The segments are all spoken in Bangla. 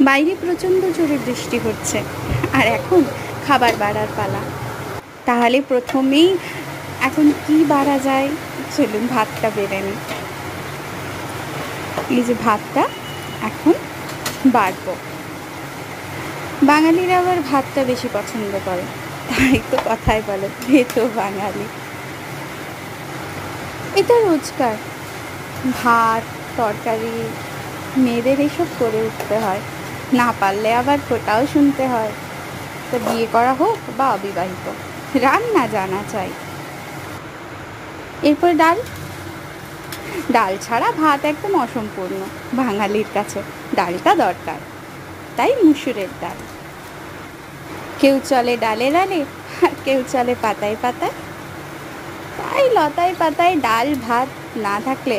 বাইরে প্রচণ্ড জোরে বৃষ্টি হচ্ছে, আর এখন খাবার বাড়ার পালা। তাহলে প্রথমেই এখন কি বাড়া যায়, চলুন ভাতটা বেড়ে নিই। এই যে ভাতটা এখন বাড়বো। বাঙালিরা আবার ভাতটা বেশি পছন্দ করে, তাই তো কথায় বলে ভেতো বাঙালি। এটা রোজকার ভাত তরকারি মেয়েদের এসব করে উঠতে হয়, না পারলে আবার ওটাও শুনতে হয়। তো বিয়ে করা হোক বা অবিবাহিত, রান্না জানা চাই। এরপর ডাল। ডাল ছাড়া ভাত একদম অসম্পূর্ণ বাঙালির কাছে, ডালটা দরকার। তাই মুসুরের ডাল। কেউ চলে ডালে ডালে, আর কেউ চলে পাতায় পাতায়। তাই লতায় পাতায় ডাল ভাত না থাকলে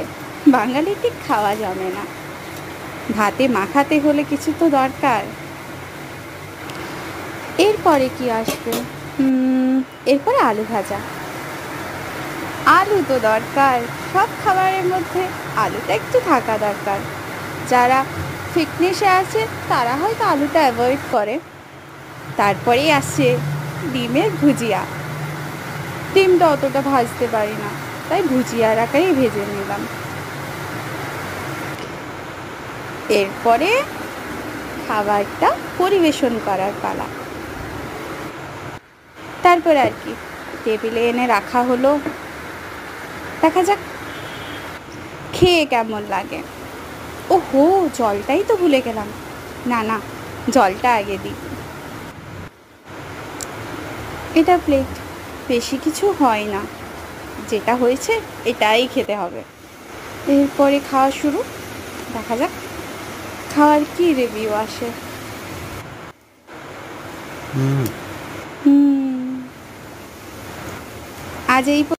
বাঙালি ঠিক খাওয়া জমে না। ভাতে মাখাতে হলে কিছু তো দরকার। এরপরে কি আসবে? এরপরে আলু ভাজা। আলু তো দরকার, সব খাবারের মধ্যে আলুটা একটু থাকা দরকার। যারা ফিটনেসে আছে তারা হয়তো আলুটা অ্যাভয়েড করে। তারপরেই আসছে ডিমের ভুজিয়া। ডিমটা অতটা ভাজতে পারি না, তাই ভুজিয়ার আকারেই ভেজে নিলাম। এরপরে খাবারটা পরিবেশন করার পালা। তারপর আর কি, টেবিলে এনে রাখা হলো। দেখা যাক খেয়ে কেমন লাগে। ওহো, জলটাই তো ভুলে গেলাম। না না, জলটা আগে দিই। এটা প্লেট, বেশি কিছু হয় না, যেটা হয়েছে এটাই খেতে হবে। এরপরে খাওয়া শুরু। দেখা যাক খাওয়ার কি রিভিউ আসে। আজ এই